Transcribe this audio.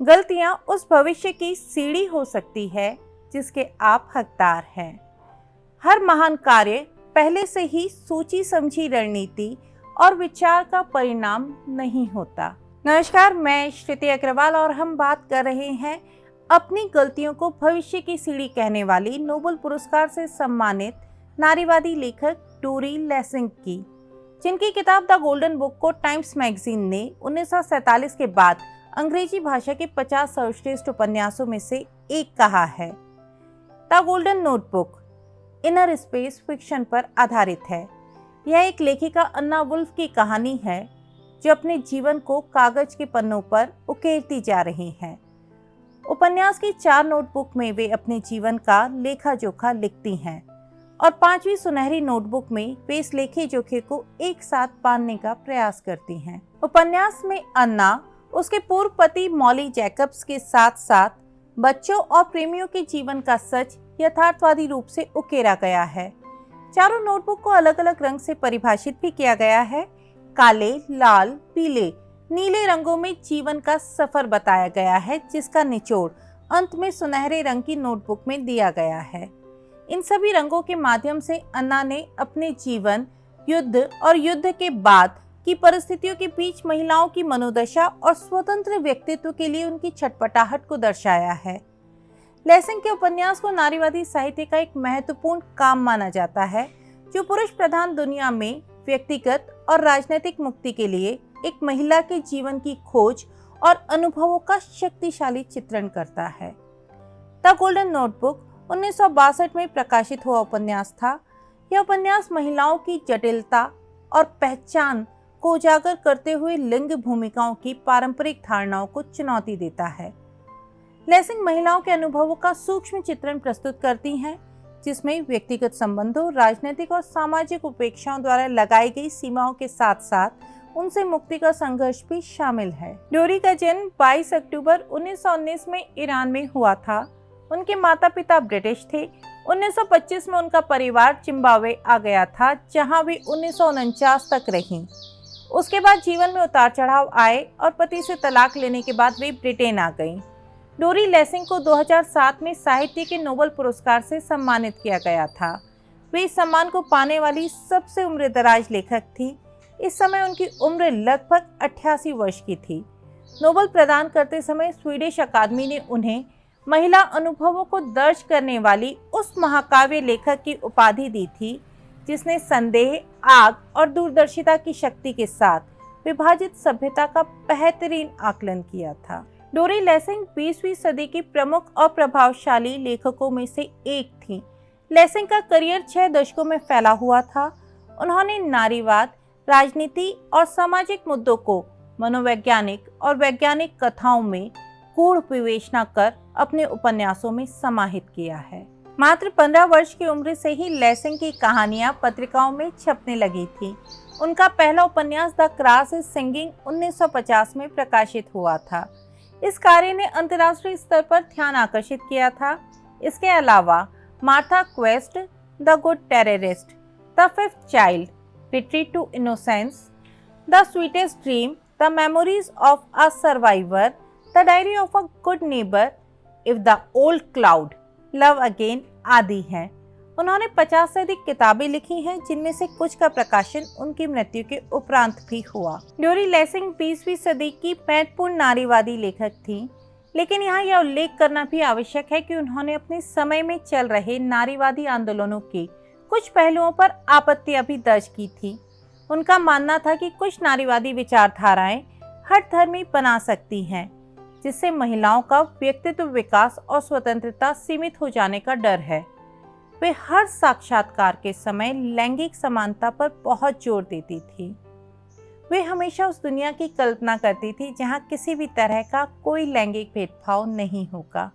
गलतियां उस भविष्य की सीढ़ी हो सकती है जिसके आप हकदार हैं। हर महान कार्य पहले से ही सोची समझी रणनीति और विचार का परिणाम नहीं होता। नमस्कार, मैं श्रुति अग्रवाल और हम बात कर रहे हैं अपनी गलतियों को भविष्य की सीढ़ी कहने वाली नोबेल पुरस्कार से सम्मानित नारीवादी लेखक डोरी लेसिंग की, जिनकी किताब द गोल्डन बुक को टाइम्स मैगजीन ने 1947 के बाद अंग्रेजी भाषा के 50 सर्वश्रेष्ठ उपन्यासों में से एक कहा है। The golden notebook inner space fiction पर आधारित है। यह एक लेखिका अन्ना वुल्फ की कहानी है जो अपने जीवन को कागज के पन्नों पर उकेरती जा रही हैं। उपन्यास की 4 नोटबुक में वे अपने जीवन का लेखा जोखा लिखती हैं और 5वीं सुनहरी नोटबुक में वे इस लेखे जोखे को एक साथ बांधने का प्रयास करती हैं। उपन्यास में अन्ना उसके पूर्व पति मॉली जैकब्स के साथ साथ बच्चों और प्रेमियों के जीवन का सच यथार्थवादी रूप से उकेरा गया है। चारों नोटबुक को अलग अलग रंग से परिभाषित भी किया गया है। काले, लाल, पीले, नीले रंगों में जीवन का सफर बताया गया है, जिसका निचोड़ अंत में सुनहरे रंग की नोटबुक में दिया गया है। इन सभी रंगों के माध्यम से अन्ना ने अपने जीवन, युद्ध और युद्ध के बाद की परिस्थितियों के बीच महिलाओं की मनोदशा और स्वतंत्र व्यक्तित्व के लिए उनकी छटपटाहट को दर्शाया है। लेसिंग के उपन्यास को नारीवादी साहित्य का एक महत्वपूर्ण काम माना जाता है, जो पुरुष प्रधान दुनिया में व्यक्तिगत और राजनीतिक मुक्ति के लिए एक महिला के जीवन की खोज और अनुभवों का शक्तिशाली चित्रण करता है। द गोल्डन नोटबुक 1962 में प्रकाशित हुआ उपन्यास था। यह उपन्यास महिलाओं की जटिलता और पहचान को उजागर करते हुए लिंग भूमिकाओं की पारंपरिक धारणाओं को चुनौती देता है। लेसिंग महिलाओं के अनुभवों का सूक्ष्म चित्रण प्रस्तुत करती हैं, जिसमें व्यक्तिगत संबंधों, राजनीतिक और सामाजिक उपेक्षाओं द्वारा लगाई गई सीमाओं के साथ साथ उनसे मुक्ति का संघर्ष भी शामिल है। डोरी का जन्म 22 अक्टूबर 1919 में ईरान में हुआ था। उनके माता पिता ब्रिटिश थे। 1925 में उनका परिवार जिम्बाब्वे आ गया था, जहां वे 1949 तक रहीं। उसके बाद जीवन में उतार चढ़ाव आए और पति से तलाक लेने के बाद वे ब्रिटेन आ गईं। डोरी लेसिंग को 2007 में साहित्य के नोबेल पुरस्कार से सम्मानित किया गया था। वे इस सम्मान को पाने वाली सबसे उम्रदराज लेखक थी। इस समय उनकी उम्र लगभग 88 वर्ष की थी। नोबेल प्रदान करते समय स्वीडिश अकादमी ने उन्हें महिला अनुभवों को दर्ज करने वाली उस महाकाव्य लेखक की उपाधि दी थी, जिसने संदेह, आग और दूरदर्शिता की शक्ति के साथ विभाजित सभ्यता का बेहतरीन आकलन किया था। डोरी लेसिंग 20वीं सदी की प्रमुख और प्रभावशाली लेखकों में से एक थी। लेसिंग का करियर 6 दशकों में फैला हुआ था। उन्होंने नारीवाद, राजनीति और सामाजिक मुद्दों को मनोवैज्ञानिक और वैज्ञानिक कथाओं में गूढ़ विवेचना कर अपने उपन्यासों में समाहित किया है। मात्र 15 वर्ष की उम्र से ही लेसिंग की कहानियां पत्रिकाओं में छपने लगी थी। उनका पहला उपन्यास द क्रॉस इज सिंगिंग 1950 में प्रकाशित हुआ था। इस कार्य ने अंतर्राष्ट्रीय स्तर पर ध्यान आकर्षित किया था। इसके अलावा Martha quest, the good terrorist, the fifth child, retreat to innocence, the sweetest dream, the memories of a survivor, the diary of a good neighbour, if the old cloud, love again आदि हैं। उन्होंने 50 से अधिक किताबें लिखी हैं, जिनमें से कुछ का प्रकाशन उनकी मृत्यु के उपरांत भी हुआ। डोरी लेसिंग 20वीं सदी की महत्वपूर्ण नारीवादी लेखक थीं, लेकिन यहाँ यह उल्लेख करना भी आवश्यक है कि उन्होंने अपने समय में चल रहे नारीवादी आंदोलनों के कुछ पहलुओं पर आपत्तियां भी दर्ज की थी। उनका मानना था कि कुछ नारीवादी विचारधाराएं हठधर्मी बना सकती हैं, जिससे महिलाओं का व्यक्तित्व विकास और स्वतंत्रता सीमित हो जाने का डर है। वे हर साक्षात्कार के समय लैंगिक समानता पर बहुत जोर देती थी। वे हमेशा उस दुनिया की कल्पना करती थी जहां किसी भी तरह का कोई लैंगिक भेदभाव नहीं होगा।